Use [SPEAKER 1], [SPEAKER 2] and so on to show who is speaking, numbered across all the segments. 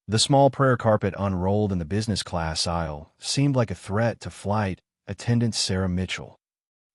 [SPEAKER 1] The small prayer carpet unrolled in the business class aisle seemed like a threat to flight attendant Sarah Mitchell.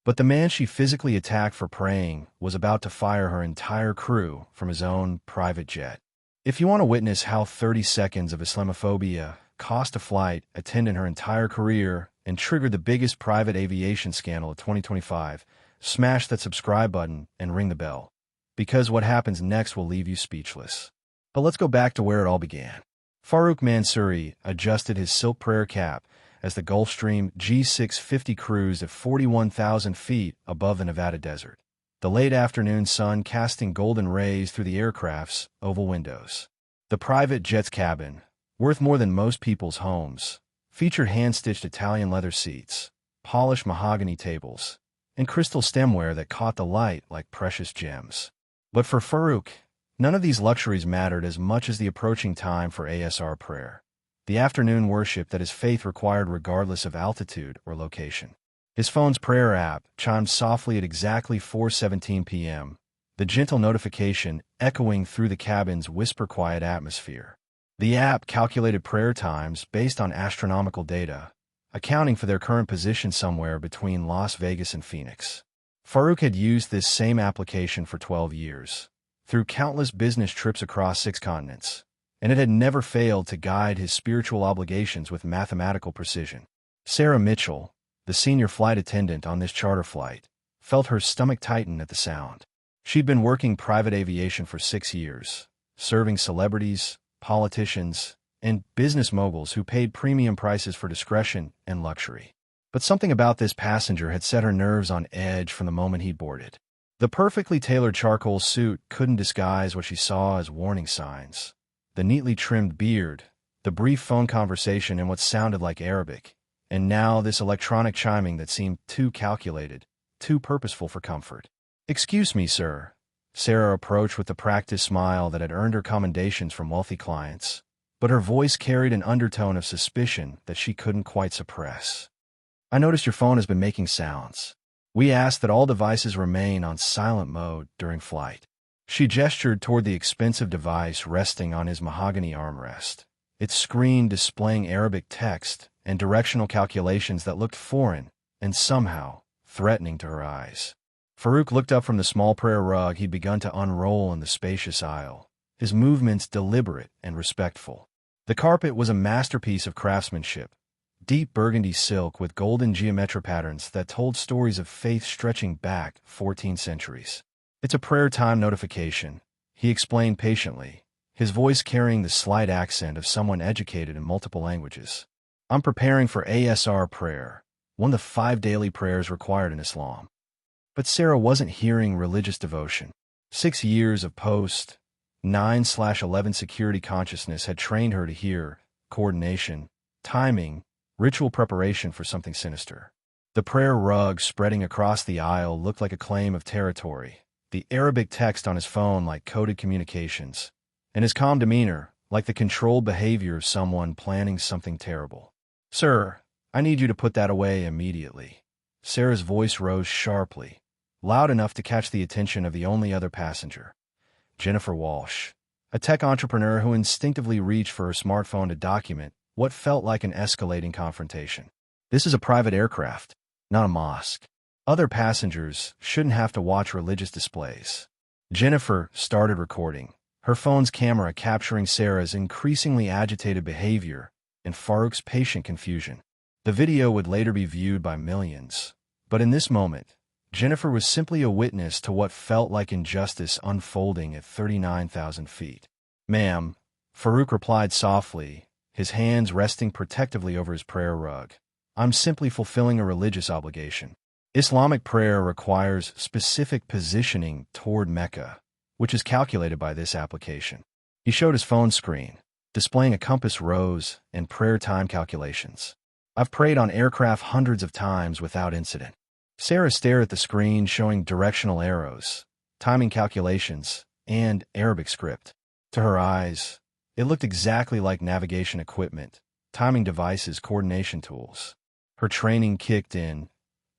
[SPEAKER 1] But the man she physically attacked for praying was about to fire her entire crew from his own private jet. If you want to witness how 30 seconds of Islamophobia cost a flight attendant her entire career and triggered the biggest private aviation scandal of 2025, smash that subscribe button and ring the bell, because what happens next will leave you speechless. But let's go back to where it all began. Farouk Mansouri adjusted his silk prayer cap as the Gulfstream G650 cruised at 41,000 feet above the Nevada desert, the late afternoon sun casting golden rays through the aircraft's oval windows. The private jet's cabin, worth more than most people's homes, featured hand-stitched Italian leather seats, polished mahogany tables, and crystal stemware that caught the light like precious gems. But for Farouk, none of these luxuries mattered as much as the approaching time for ASR prayer, the afternoon worship that his faith required regardless of altitude or location. His phone's prayer app chimed softly at exactly 4:17 p.m., the gentle notification echoing through the cabin's whisper-quiet atmosphere. The app calculated prayer times based on astronomical data, accounting for their current position somewhere between Las Vegas and Phoenix. Farouk had used this same application for 12 years, through countless business trips across 6 continents, and it had never failed to guide his spiritual obligations with mathematical precision. Sarah Mitchell, the senior flight attendant on this charter flight, felt her stomach tighten at the sound. She'd been working private aviation for 6 years, serving celebrities, politicians, and business moguls who paid premium prices for discretion and luxury. But something about this passenger had set her nerves on edge from the moment he boarded. The perfectly tailored charcoal suit couldn't disguise what she saw as warning signs. The neatly trimmed beard, the brief phone conversation in what sounded like Arabic, and now this electronic chiming that seemed too calculated, too purposeful for comfort. "Excuse me, sir." Sarah approached with the practiced smile that had earned her commendations from wealthy clients, but her voice carried an undertone of suspicion that she couldn't quite suppress. "I noticed your phone has been making sounds. We ask that all devices remain on silent mode during flight." She gestured toward the expensive device resting on his mahogany armrest, its screen displaying Arabic text and directional calculations that looked foreign and somehow threatening to her eyes. Farouk looked up from the small prayer rug he'd begun to unroll in the spacious aisle, his movements deliberate and respectful. The carpet was a masterpiece of craftsmanship, deep burgundy silk with golden geometric patterns that told stories of faith stretching back 14 centuries. "It's a prayer time notification," he explained patiently, his voice carrying the slight accent of someone educated in multiple languages. "I'm preparing for ASR prayer, one of the 5 daily prayers required in Islam." But Sarah wasn't hearing religious devotion. 6 years of post-9/11 security consciousness had trained her to hear coordination, timing, ritual preparation for something sinister. The prayer rug spreading across the aisle looked like a claim of territory, the Arabic text on his phone like coded communications, and his calm demeanor like the controlled behavior of someone planning something terrible. "Sir, I need you to put that away immediately." Sarah's voice rose sharply, loud enough to catch the attention of the only other passenger, Jennifer Walsh, a tech entrepreneur who instinctively reached for her smartphone to document what felt like an escalating confrontation. "This is a private aircraft, not a mosque. Other passengers shouldn't have to watch religious displays." Jennifer started recording, her phone's camera capturing Sarah's increasingly agitated behavior and Farouk's patient confusion. The video would later be viewed by millions, but in this moment, Jennifer was simply a witness to what felt like injustice unfolding at 39,000 feet. "Ma'am," Farouk replied softly, his hands resting protectively over his prayer rug, "I'm simply fulfilling a religious obligation. Islamic prayer requires specific positioning toward Mecca, which is calculated by this application." He showed his phone screen, displaying a compass rose and prayer time calculations. "I've prayed on aircraft hundreds of times without incident." Sarah stared at the screen showing directional arrows, timing calculations, and Arabic script. To her eyes, it looked exactly like navigation equipment, timing devices, coordination tools. Her training kicked in,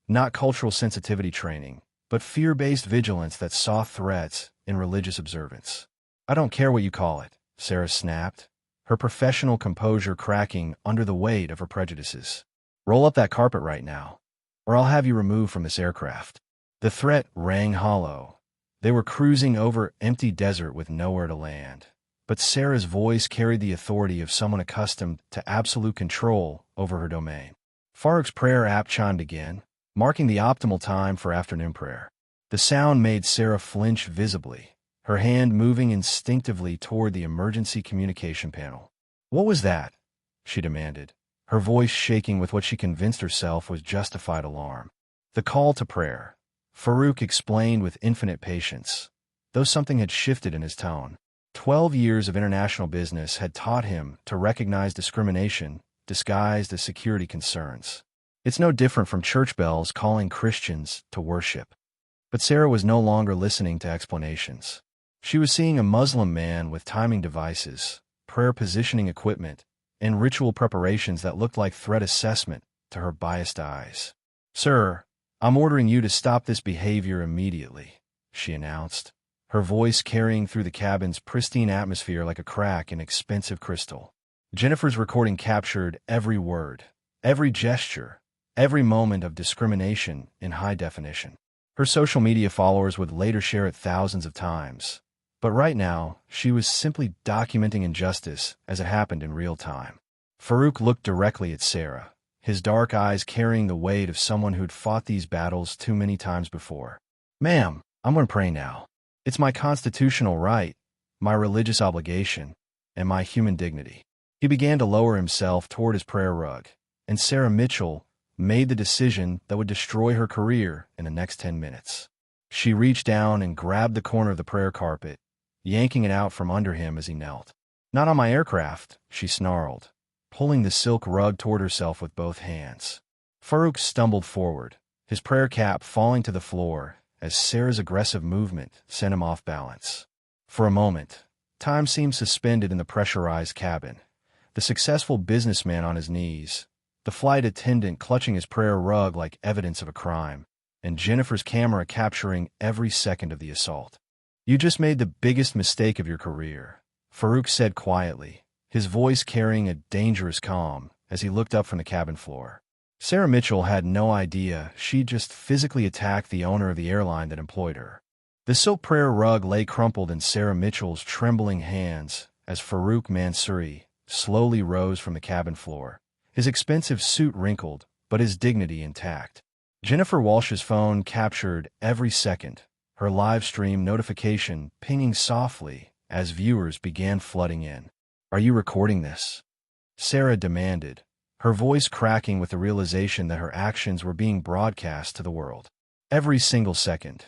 [SPEAKER 1] not cultural sensitivity training, but fear-based vigilance that saw threats in religious observance. "I don't care what you call it," Sarah snapped, her professional composure cracking under the weight of her prejudices. "Roll up that carpet right now, or I'll have you removed from this aircraft." The threat rang hollow. They were cruising over empty desert with nowhere to land. But Sarah's voice carried the authority of someone accustomed to absolute control over her domain. Farouk's prayer app chimed again, marking the optimal time for afternoon prayer. The sound made Sarah flinch visibly, her hand moving instinctively toward the emergency communication panel. "What was that?" she demanded, her voice shaking with what she convinced herself was justified alarm. "The call to prayer," Farouk explained with infinite patience, though something had shifted in his tone. 12 years of international business had taught him to recognize discrimination disguised as security concerns. It's no different from church bells calling Christians to worship. But Sarah was no longer listening to explanations. She was seeing a Muslim man with timing devices, prayer positioning equipment, and ritual preparations that looked like threat assessment to her biased eyes. "Sir, I'm ordering you to stop this behavior immediately," she announced, her voice carrying through the cabin's pristine atmosphere like a crack in expensive crystal. Jennifer's recording captured every word, every gesture, every moment of discrimination in high definition. Her social media followers would later share it thousands of times. But right now, she was simply documenting injustice as it happened in real time. Farouk looked directly at Sarah, his dark eyes carrying the weight of someone who'd fought these battles too many times before. "Ma'am, I'm going to pray now. It's my constitutional right, my religious obligation, and my human dignity." He began to lower himself toward his prayer rug, and Sarah Mitchell made the decision that would destroy her career in the next 10 minutes. She reached down and grabbed the corner of the prayer carpet, yanking it out from under him as he knelt. "Not on my aircraft," she snarled, pulling the silk rug toward herself with both hands. Farouk stumbled forward, his prayer cap falling to the floor as Sarah's aggressive movement sent him off balance. For a moment, time seemed suspended in the pressurized cabin. The successful businessman on his knees, the flight attendant clutching his prayer rug like evidence of a crime, and Jennifer's camera capturing every second of the assault. "You just made the biggest mistake of your career," Farouk said quietly, his voice carrying a dangerous calm as he looked up from the cabin floor. Sarah Mitchell had no idea she'd just physically attacked the owner of the airline that employed her. The silk prayer rug lay crumpled in Sarah Mitchell's trembling hands as Farouk Mansouri slowly rose from the cabin floor, his expensive suit wrinkled, but his dignity intact. Jennifer Walsh's phone captured every second, her live stream notification pinging softly as viewers began flooding in. "Are you recording this?" Sarah demanded, her voice cracking with the realization that her actions were being broadcast to the world. "Every single second,"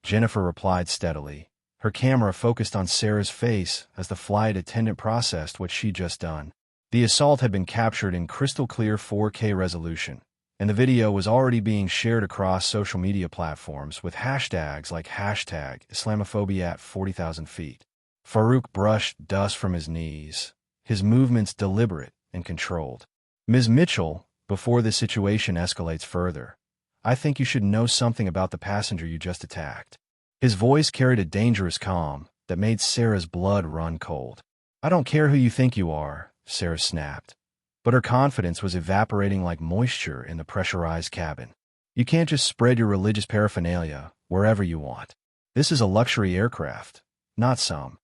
[SPEAKER 1] Jennifer replied steadily, her camera focused on Sarah's face as the flight attendant processed what she'd just done. The assault had been captured in crystal-clear 4K resolution, and the video was already being shared across social media platforms with hashtags like #Islamophobia at 40,000 feet. Farouk brushed dust from his knees, his movements deliberate and controlled. "Ms. Mitchell, before this situation escalates further, I think you should know something about the passenger you just attacked." His voice carried a dangerous calm that made Sarah's blood run cold. "I don't care who you think you are," Sarah snapped, but her confidence was evaporating like moisture in the pressurized cabin. "You can't just spread your religious paraphernalia wherever you want. This is a luxury aircraft, not some."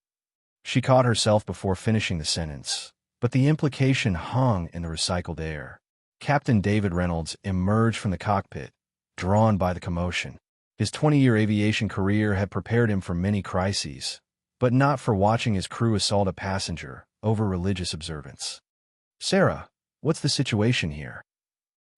[SPEAKER 1] She caught herself before finishing the sentence, but the implication hung in the recycled air. Captain David Reynolds emerged from the cockpit, drawn by the commotion. His 20-year aviation career had prepared him for many crises, but not for watching his crew assault a passenger over religious observance. "Sarah, what's the situation here?"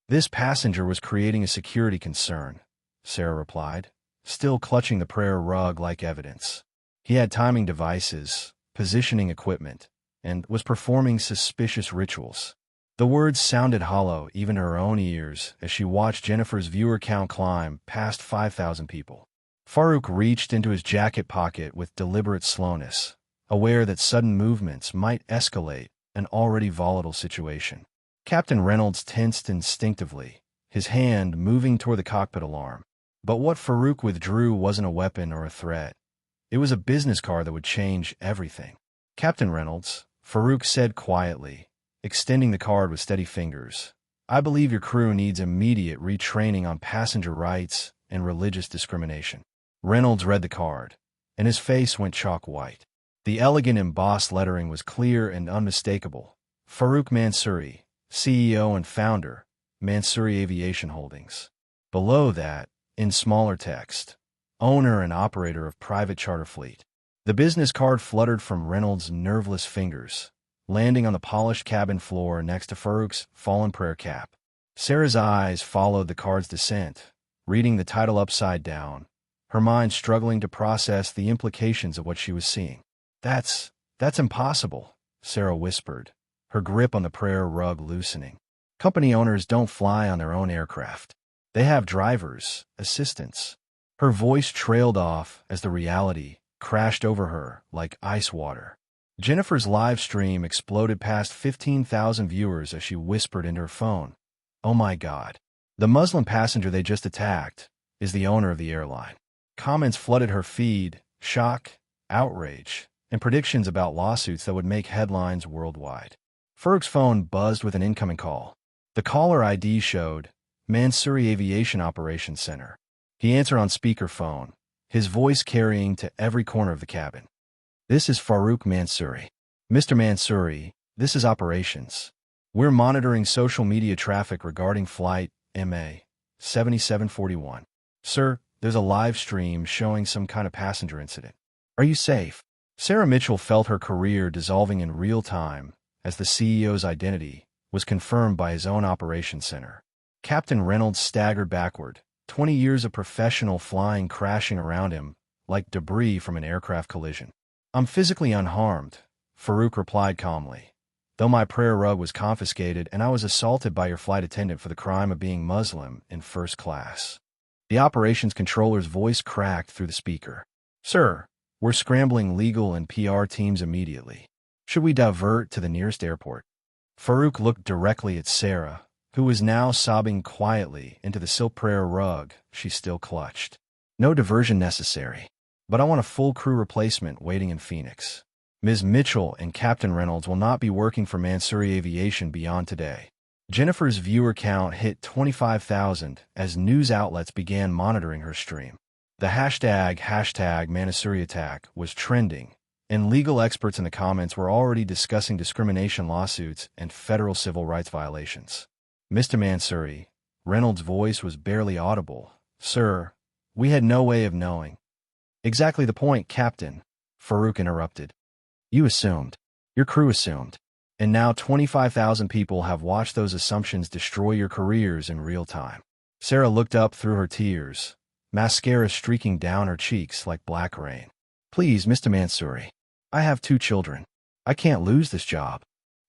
[SPEAKER 1] "This passenger was creating a security concern," Sarah replied, still clutching the prayer rug like evidence. "He had timing devices, positioning equipment, and was performing suspicious rituals." The words sounded hollow even to her own ears as she watched Jennifer's viewer count climb past 5,000 people. Farouk reached into his jacket pocket with deliberate slowness, aware that sudden movements might escalate an already volatile situation. Captain Reynolds tensed instinctively, his hand moving toward the cockpit alarm. But what Farouk withdrew wasn't a weapon or a threat. It was a business card that would change everything. "Captain Reynolds," Farouk said quietly, extending the card with steady fingers. "I believe your crew needs immediate retraining on passenger rights and religious discrimination." Reynolds read the card, and his face went chalk white. The elegant embossed lettering was clear and unmistakable. Farouk Mansouri, CEO and founder, Mansouri Aviation Holdings. Below that, in smaller text, owner and operator of private charter fleet. The business card fluttered from Reynolds' nerveless fingers, landing on the polished cabin floor next to Farouk's fallen prayer cap. Sarah's eyes followed the card's descent, reading the title upside down, her mind struggling to process the implications of what she was seeing. That's impossible," Sarah whispered, her grip on the prayer rug loosening. "Company owners don't fly on their own aircraft. They have drivers, assistants." Her voice trailed off as the reality crashed over her like ice water. Jennifer's live stream exploded past 15,000 viewers as she whispered into her phone, "Oh my God. The Muslim passenger they just attacked is the owner of the airline." Comments flooded her feed, shock, outrage, and predictions about lawsuits that would make headlines worldwide. Farouk's phone buzzed with an incoming call. The caller ID showed Mansouri Aviation Operations Center. He answered on speakerphone, his voice carrying to every corner of the cabin. "This is Farouk Mansouri. Mr. Mansouri, this is operations. We're monitoring social media traffic regarding flight MA 7741. Sir, there's a live stream showing some kind of passenger incident. Are you safe?" Sarah Mitchell felt her career dissolving in real time as the CEO's identity was confirmed by his own operations center. Captain Reynolds staggered backward, 20 years of professional flying crashing around him like debris from an aircraft collision. "I'm physically unharmed," Farouk replied calmly, "though my prayer rug was confiscated and I was assaulted by your flight attendant for the crime of being Muslim in first class." The operations controller's voice cracked through the speaker. "Sir, we're scrambling legal and PR teams immediately. Should we divert to the nearest airport?" Farouk looked directly at Sarah, who was now sobbing quietly into the silk prayer rug she still clutched. "No diversion necessary, but I want a full crew replacement waiting in Phoenix. Ms. Mitchell and Captain Reynolds will not be working for Mansouri Aviation beyond today." Jennifer's viewer count hit 25,000 as news outlets began monitoring her stream. The hashtag Mansouri attack was trending, and legal experts in the comments were already discussing discrimination lawsuits and federal civil rights violations. "Mr. Mansouri," Reynolds' voice was barely audible. "Sir, we had no way of knowing." "Exactly the point, Captain," Farouk interrupted. "You assumed. Your crew assumed. And now 25,000 people have watched those assumptions destroy your careers in real time." Sarah looked up through her tears, mascara streaking down her cheeks like black rain. "Please, Mr. Mansouri. I have 2 children. I can't lose this job."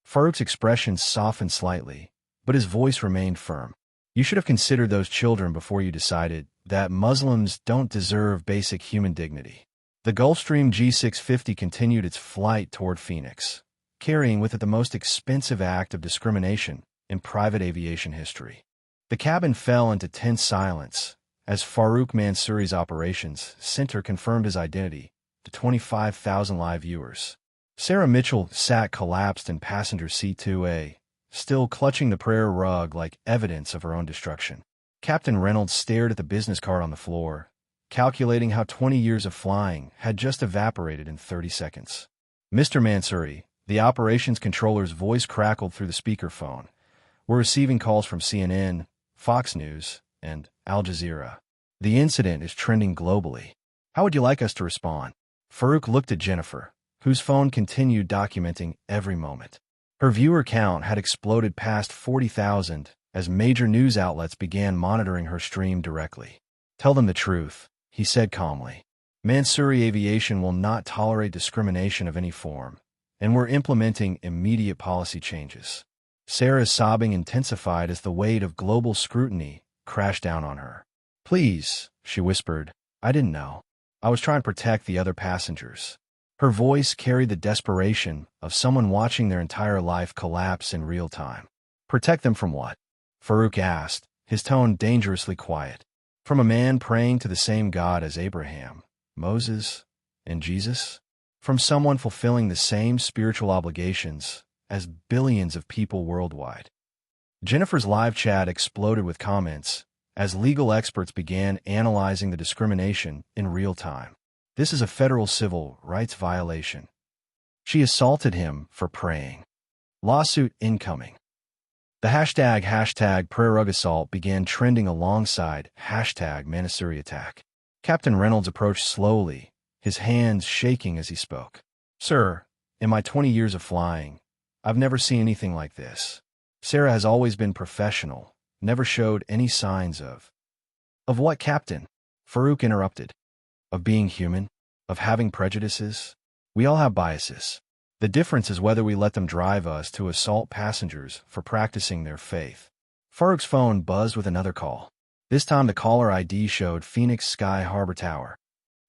[SPEAKER 1] Farouk's expression softened slightly, but his voice remained firm. "You should have considered those children before you decided that Muslims don't deserve basic human dignity." The Gulfstream G650 continued its flight toward Phoenix, carrying with it the most expensive act of discrimination in private aviation history. The cabin fell into tense silence as Farouk Mansouri's operations center confirmed his identity to 25,000 live viewers. Sarah Mitchell sat collapsed in passenger seat 2A, still clutching the prayer rug like evidence of her own destruction. Captain Reynolds stared at the business card on the floor, calculating how 20 years of flying had just evaporated in 30 seconds. "Mr. Mansouri," the operations controller's voice crackled through the speakerphone, "we're receiving calls from CNN, Fox News, and Al Jazeera. The incident is trending globally. How would you like us to respond?" Farouk looked at Jennifer, whose phone continued documenting every moment. Her viewer count had exploded past 40,000 as major news outlets began monitoring her stream directly. "Tell them the truth," he said calmly. "Mansouri Aviation will not tolerate discrimination of any form, and we're implementing immediate policy changes." Sarah's sobbing intensified as the weight of global scrutiny crashed down on her. "Please," she whispered, "I didn't know. I was trying to protect the other passengers." Her voice carried the desperation of someone watching their entire life collapse in real time. "Protect them from what?" Farouk asked, his tone dangerously quiet. "From a man praying to the same God as Abraham, Moses, and Jesus?" from someone fulfilling the same spiritual obligations as billions of people worldwide. Jennifer's live chat exploded with comments as legal experts began analyzing the discrimination in real time. This is a federal civil rights violation. She assaulted him for praying. Lawsuit incoming. The hashtag prayer rug assault began trending alongside hashtag Mansouri attack. Captain Reynolds approached slowly, his hands shaking as he spoke. Sir, in my 20 years of flying, I've never seen anything like this. Sarah has always been professional, never showed any signs of what, Captain? Farouk interrupted. Of being human? Of having prejudices? We all have biases. The difference is whether we let them drive us to assault passengers for practicing their faith. Farouk's phone buzzed with another call. This time the caller ID showed Phoenix Sky Harbor Tower.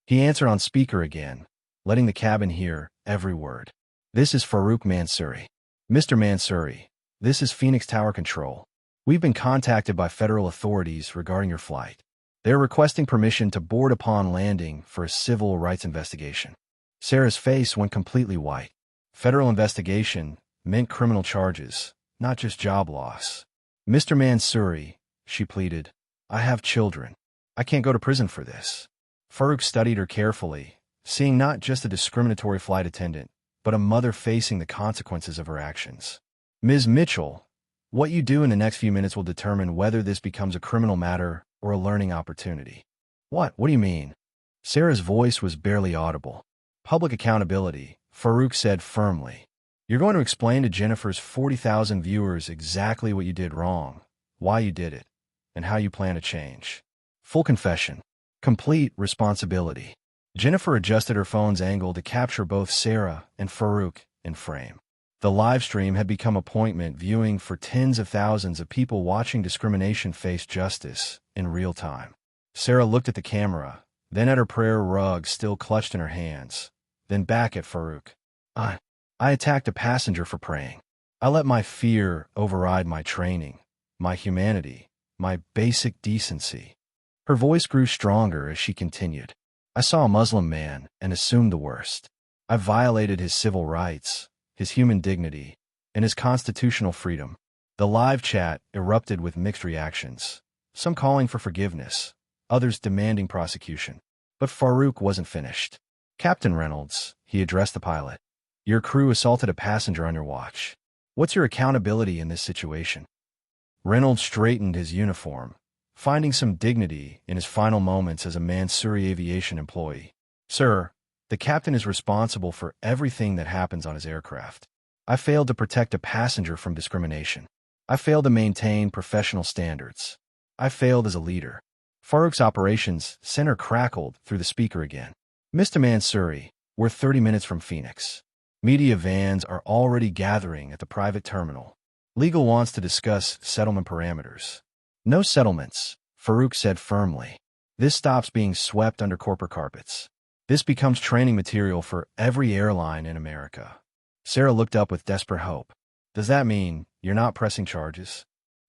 [SPEAKER 1] He answered on speaker again, letting the cabin hear every word. This is Farouk Mansouri. Mr. Mansouri, this is Phoenix Tower Control. We've been contacted by federal authorities regarding your flight. They're requesting permission to board upon landing for a civil rights investigation. Sarah's face went completely white. Federal investigation meant criminal charges, not just job loss. Mr. Mansouri, she pleaded, I have children. I can't go to prison for this. Farouk studied her carefully, seeing not just a discriminatory flight attendant, but a mother facing the consequences of her actions. Ms. Mitchell, what you do in the next few minutes will determine whether this becomes a criminal matter or a learning opportunity. What do you mean? Sarah's voice was barely audible. Public accountability, Farouk said firmly. You're going to explain to Jennifer's 40,000 viewers exactly what you did wrong, why you did it, and how you plan to change. Full confession. Complete responsibility. Jennifer adjusted her phone's angle to capture both Sarah and Farouk in frame. The live stream had become appointment viewing for tens of thousands of people watching discrimination face justice in real time. Sarah looked at the camera, then at her prayer rug still clutched in her hands, then back at Farouk. I attacked a passenger for praying. I let my fear override my training, my humanity, my basic decency. Her voice grew stronger as she continued. I saw a Muslim man and assumed the worst. I violated his civil rights, his human dignity, and his constitutional freedom. The live chat erupted with mixed reactions, some calling for forgiveness, others demanding prosecution. But Farouk wasn't finished. Captain Reynolds, he addressed the pilot. Your crew assaulted a passenger on your watch. What's your accountability in this situation? Reynolds straightened his uniform, finding some dignity in his final moments as a Mansouri Aviation employee. Sir, the captain is responsible for everything that happens on his aircraft. I failed to protect a passenger from discrimination. I failed to maintain professional standards. I failed as a leader. Farouk's operations center crackled through the speaker again. Mr. Mansouri, we're 30 minutes from Phoenix. Media vans are already gathering at the private terminal. Legal wants to discuss settlement parameters. No settlements, Farouk said firmly. This stops being swept under corporate carpets. This becomes training material for every airline in America. Sarah looked up with desperate hope. Does that mean you're not pressing charges?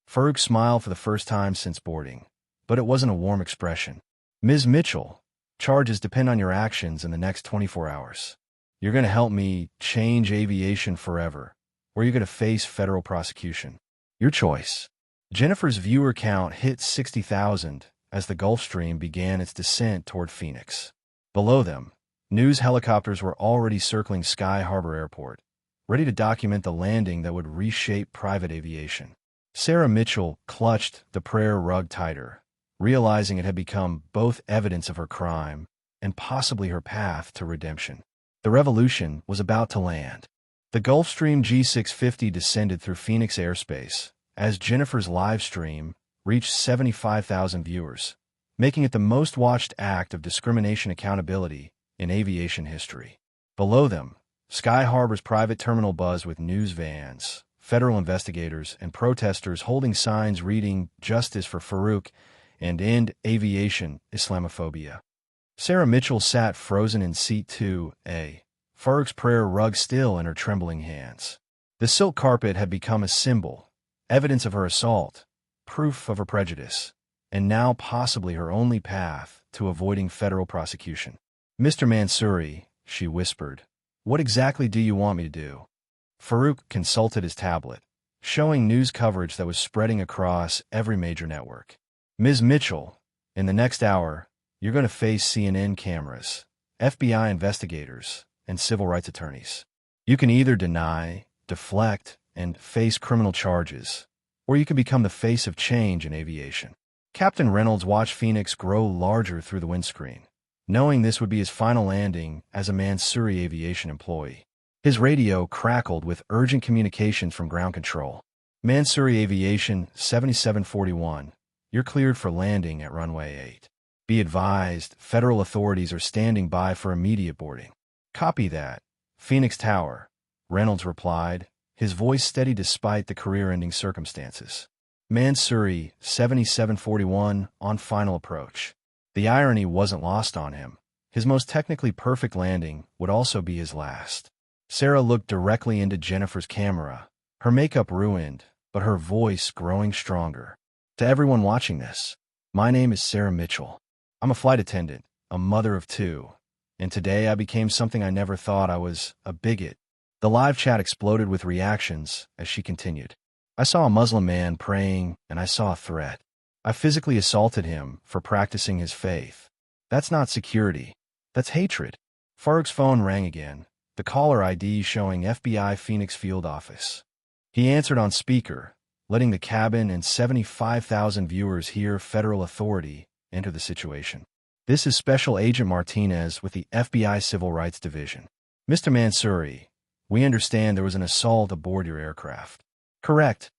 [SPEAKER 1] Farouk smiled for the first time since boarding, but it wasn't a warm expression. Ms. Mitchell, charges depend on your actions in the next 24 hours. You're going to help me change aviation forever, or you're going to face federal prosecution. Your choice. Jennifer's viewer count hit 60,000 as the Gulfstream began its descent toward Phoenix. Below them, news helicopters were already circling Sky Harbor Airport, ready to document the landing that would reshape private aviation. Sarah Mitchell clutched the prayer rug tighter, realizing it had become both evidence of her crime and possibly her path to redemption. The revolution was about to land. The Gulfstream G650 descended through Phoenix airspace as Jennifer's live stream reached 75,000 viewers, making it the most watched act of discrimination accountability in aviation history. Below them, Sky Harbor's private terminal buzzed with news vans, federal investigators, and protesters holding signs reading "Justice for Farouk" and "End Aviation Islamophobia." Sarah Mitchell sat frozen in seat 2A, Farouk's prayer rug still in her trembling hands. The silk carpet had become a symbol, evidence of her assault, proof of her prejudice, and now possibly her only path to avoiding federal prosecution. Mr. Mansouri, she whispered, What exactly do you want me to do? Farouk consulted his tablet, showing news coverage that was spreading across every major network. Ms. Mitchell, in the next hour, you're going to face CNN cameras, FBI investigators, and civil rights attorneys. You can either deny, deflect, and face criminal charges, or you can become the face of change in aviation. Captain Reynolds watched Phoenix grow larger through the windscreen, knowing this would be his final landing as a Mansouri Aviation employee. His radio crackled with urgent communications from ground control. Mansouri Aviation 7741, you're cleared for landing at runway 8. Be advised, federal authorities are standing by for immediate boarding. Copy that. Phoenix Tower, Reynolds replied, his voice steady despite the career-ending circumstances. Mansouri 7741 on final approach. The irony wasn't lost on him. His most technically perfect landing would also be his last. Sarah looked directly into Jennifer's camera, her makeup ruined, but her voice growing stronger. To everyone watching this, my name is Sarah Mitchell. I'm a flight attendant, a mother of 2, and today I became something I never thought I was, a bigot. The live chat exploded with reactions as she continued. I saw a Muslim man praying, and I saw a threat. I physically assaulted him for practicing his faith. That's not security. That's hatred. Farouk's phone rang again, the caller ID showing FBI Phoenix Field Office. He answered on speaker, letting the cabin and 75,000 viewers hear federal authority enter the situation. This is Special Agent Martinez with the FBI Civil Rights Division. Mr. Mansouri, we understand there was an assault aboard your aircraft. Correct.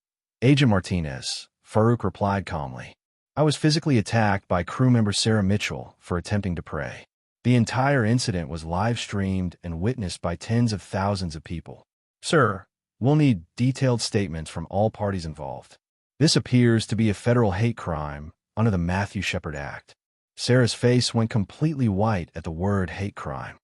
[SPEAKER 1] Agent Martinez, Farouk replied calmly. I was physically attacked by crew member Sarah Mitchell for attempting to pray. The entire incident was live-streamed and witnessed by tens of thousands of people. Sir, we'll need detailed statements from all parties involved. This appears to be a federal hate crime under the Matthew Shepard Act. Sarah's face went completely white at the word hate crime.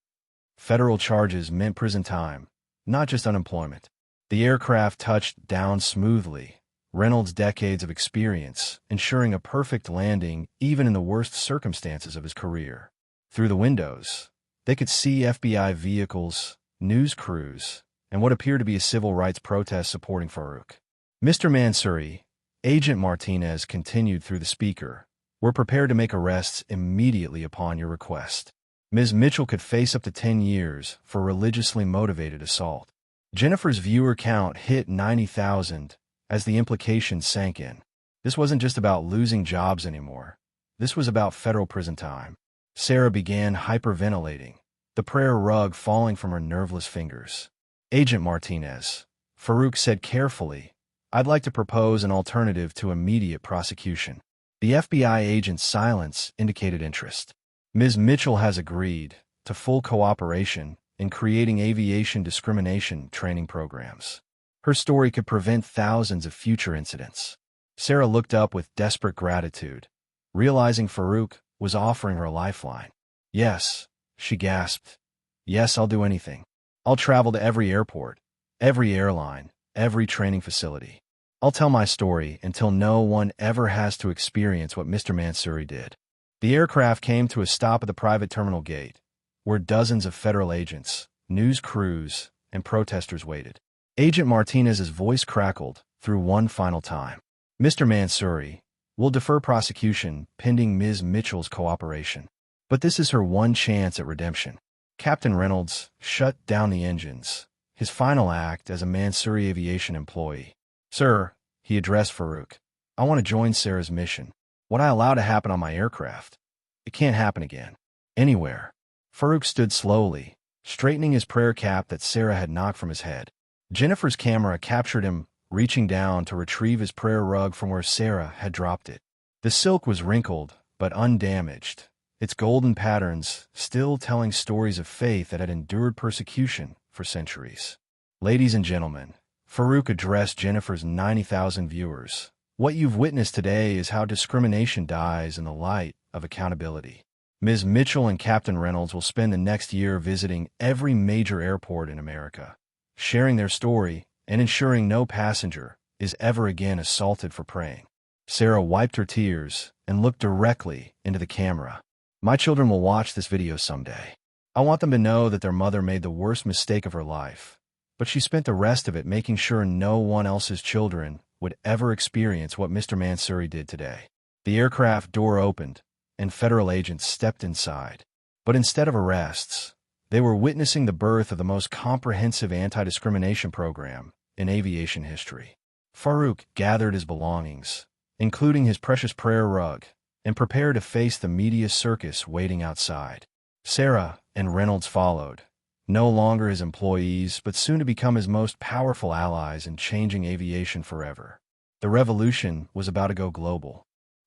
[SPEAKER 1] Federal charges meant prison time, not just unemployment. The aircraft touched down smoothly, Reynolds' decades of experience ensuring a perfect landing even in the worst circumstances of his career. Through the windows, they could see FBI vehicles, news crews, and what appeared to be a civil rights protest supporting Farouk. Mr. Mansouri, Agent Martinez continued through the speaker, we're prepared to make arrests immediately upon your request. Ms. Mitchell could face up to 10 years for religiously motivated assault. Jennifer's viewer count hit 90,000 as the implications sank in. This wasn't just about losing jobs anymore. This was about federal prison time. Sarah began hyperventilating, the prayer rug falling from her nerveless fingers. Agent Martinez, Farouk said carefully, I'd like to propose an alternative to immediate prosecution. The FBI agent's silence indicated interest. Ms. Mitchell has agreed to full cooperation in creating aviation discrimination training programs. Her story could prevent thousands of future incidents. Sarah looked up with desperate gratitude, realizing Farouk was offering her a lifeline. Yes, she gasped. Yes, I'll do anything. I'll travel to every airport, every airline, every training facility. I'll tell my story until no one ever has to experience what Mr. Mansouri did. The aircraft came to a stop at the private terminal gate, where dozens of federal agents, news crews, and protesters waited. Agent Martinez's voice crackled through one final time. Mr. Mansouri, we'll defer prosecution pending Ms. Mitchell's cooperation. But this is her one chance at redemption. Captain Reynolds shut down the engines, his final act as a Mansouri Aviation employee. Sir, he addressed Farouk, I want to join Sarah's mission. What I allow to happen on my aircraft, it can't happen again. Anywhere. Farouk stood slowly, straightening his prayer cap that Sarah had knocked from his head. Jennifer's camera captured him reaching down to retrieve his prayer rug from where Sarah had dropped it. The silk was wrinkled, but undamaged, its golden patterns still telling stories of faith that had endured persecution for centuries. Ladies and gentlemen, Farouk addressed Jennifer's 90,000 viewers. What you've witnessed today is how discrimination dies in the light of accountability. Ms. Mitchell and Captain Reynolds will spend the next year visiting every major airport in America, sharing their story and ensuring no passenger is ever again assaulted for praying. Sarah wiped her tears and looked directly into the camera. My children will watch this video someday. I want them to know that their mother made the worst mistake of her life, but she spent the rest of it making sure no one else's children would ever experience what Mr. Mansouri did today. The aircraft door opened, and federal agents stepped inside. But instead of arrests, they were witnessing the birth of the most comprehensive anti-discrimination program in aviation history. Farouk gathered his belongings, including his precious prayer rug, and prepared to face the media circus waiting outside. Sarah and Reynolds followed, no longer his employees, but soon to become his most powerful allies in changing aviation forever. The revolution was about to go global.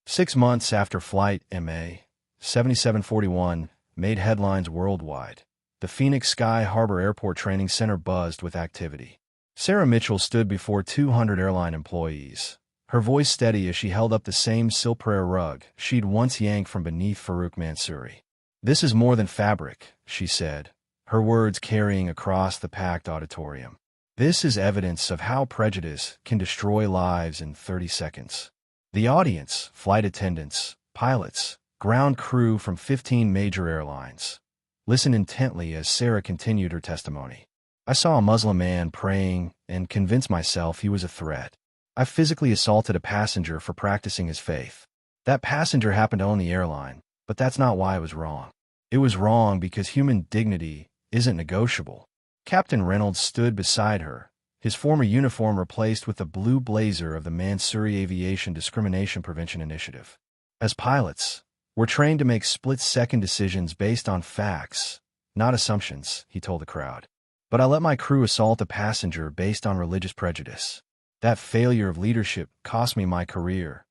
[SPEAKER 1] 6 months after Flight MA 7741 made headlines worldwide, the Phoenix Sky Harbor Airport Training Center buzzed with activity. Sarah Mitchell stood before 200 airline employees, her voice steady as she held up the same silk prayer rug she'd once yanked from beneath Farouk Mansouri. "This is more than fabric," she said, her words carrying across the packed auditorium. "This is evidence of how prejudice can destroy lives in 30 seconds. The audience, flight attendants, pilots, ground crew from 15 major airlines, listened intently as Sarah continued her testimony. "I saw a Muslim man praying and convinced myself he was a threat. I physically assaulted a passenger for practicing his faith. That passenger happened to own the airline, but that's not why it was wrong. It was wrong because human dignity isn't negotiable." Captain Reynolds stood beside her, his former uniform replaced with the blue blazer of the Mansouri Aviation Discrimination Prevention Initiative. "As pilots, we're trained to make split-second decisions based on facts, not assumptions," he told the crowd. "But I let my crew assault a passenger based on religious prejudice. That failure of leadership cost me my career,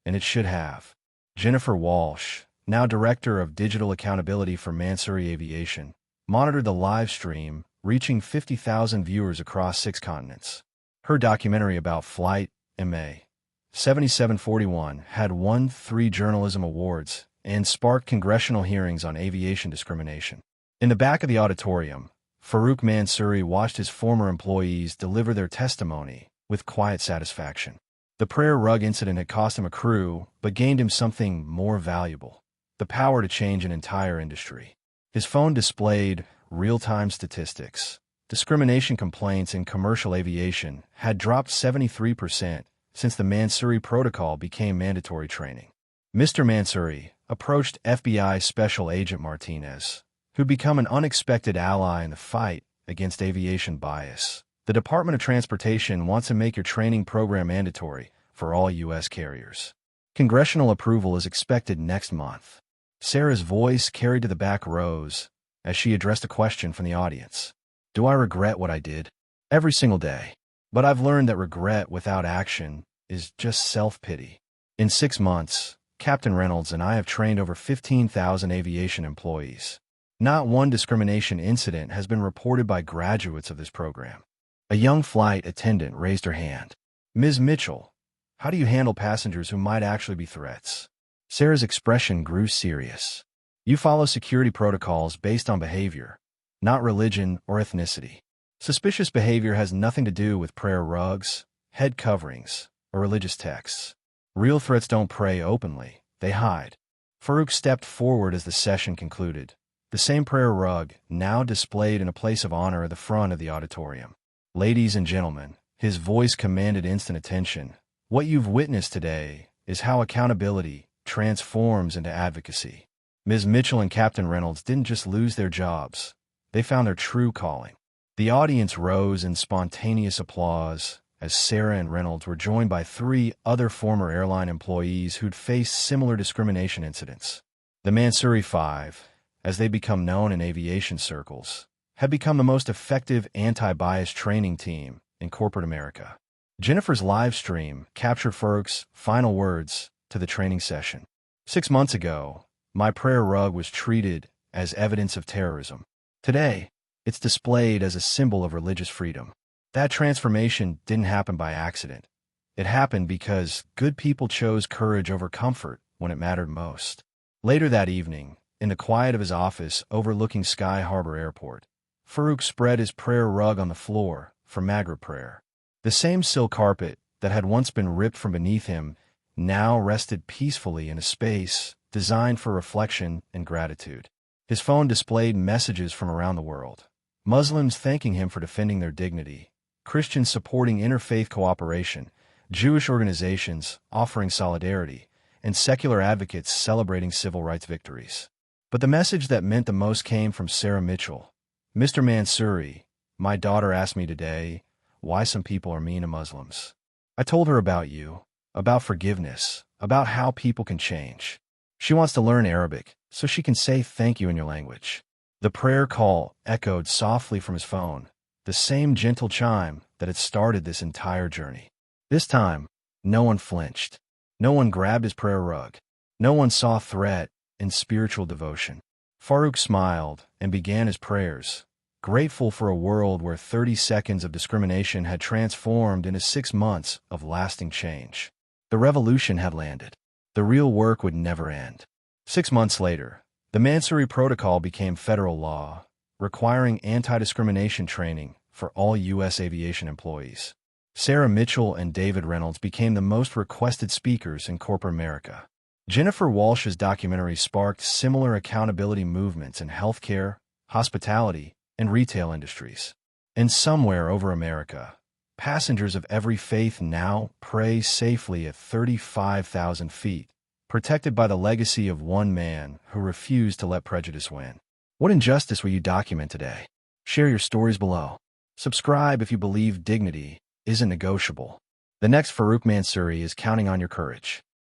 [SPEAKER 1] and it should have." Jennifer Walsh, now Director of Digital Accountability for Mansouri Aviation, monitored the live stream, reaching 50,000 viewers across 6 continents. Her documentary about Flight MA 7741 had won 3 journalism awards and sparked congressional hearings on aviation discrimination. In the back of the auditorium, Farouk Mansouri watched his former employees deliver their testimony with quiet satisfaction. The prayer rug incident had cost him a crew, but gained him something more valuable: the power to change an entire industry. His phone displayed real-time statistics. Discrimination complaints in commercial aviation had dropped 73% since the Mansouri Protocol became mandatory training. Mr. Mansouri approached FBI Special Agent Martinez, who'd become an unexpected ally in the fight against aviation bias. "The Department of Transportation wants to make your training program mandatory for all U.S. carriers. Congressional approval is expected next month." Sarah's voice carried to the back rows as she addressed a question from the audience. "Do I regret what I did? Every single day. But I've learned that regret without action is just self-pity." In 6 months, Captain Reynolds and I have trained over 15,000 aviation employees. Not one discrimination incident has been reported by graduates of this program. A young flight attendant raised her hand. "Ms. Mitchell, how do you handle passengers who might actually be threats?" Sarah's expression grew serious. "You follow security protocols based on behavior, not religion or ethnicity. Suspicious behavior has nothing to do with prayer rugs, head coverings, or religious texts. Real threats don't pray openly, they hide." Farouk stepped forward as the session concluded, the same prayer rug now displayed in a place of honor at the front of the auditorium. "Ladies and gentlemen," his voice commanded instant attention, "what you've witnessed today is how accountability transforms into advocacy." Ms. Mitchell and Captain Reynolds didn't just lose their jobs, they found their true calling. The audience rose in spontaneous applause as Sarah and Reynolds were joined by 3 other former airline employees who'd faced similar discrimination incidents. The Mansouri Five, as they become known in aviation circles, had become the most effective anti-bias training team in corporate America. Jennifer's live stream captured Farouk's final words to the training session. "6 months ago, my prayer rug was treated as evidence of terrorism. Today, it's displayed as a symbol of religious freedom. That transformation didn't happen by accident. It happened because good people chose courage over comfort when it mattered most." Later that evening, in the quiet of his office overlooking Sky Harbor Airport, Farouk spread his prayer rug on the floor for Maghrib prayer. The same silk carpet that had once been ripped from beneath him now rested peacefully in a space designed for reflection and gratitude. His phone displayed messages from around the world. Muslims thanking him for defending their dignity, Christians supporting interfaith cooperation, Jewish organizations offering solidarity, and secular advocates celebrating civil rights victories. But the message that meant the most came from Sarah Mitchell. "Mr. Mansouri, my daughter asked me today why some people are mean to Muslims. I told her about you, about forgiveness, about how people can change. She wants to learn Arabic so she can say thank you in your language." The prayer call echoed softly from his phone, the same gentle chime that had started this entire journey. This time, no one flinched. No one grabbed his prayer rug. No one saw threat in spiritual devotion. Farouk smiled and began his prayers, grateful for a world where 30 seconds of discrimination had transformed into 6 months of lasting change. The revolution had landed. The real work would never end. 6 months later, the Mansouri Protocol became federal law, requiring anti-discrimination training for all U.S. aviation employees. Sarah Mitchell and David Reynolds became the most requested speakers in corporate America. Jennifer Walsh's documentary sparked similar accountability movements in healthcare, hospitality, and retail industries. And somewhere over America, passengers of every faith now pray safely at 35,000 feet, protected by the legacy of one man who refused to let prejudice win. What injustice will you document today? Share your stories below. Subscribe if you believe dignity isn't negotiable. The next Farouk Mansouri is counting on your courage.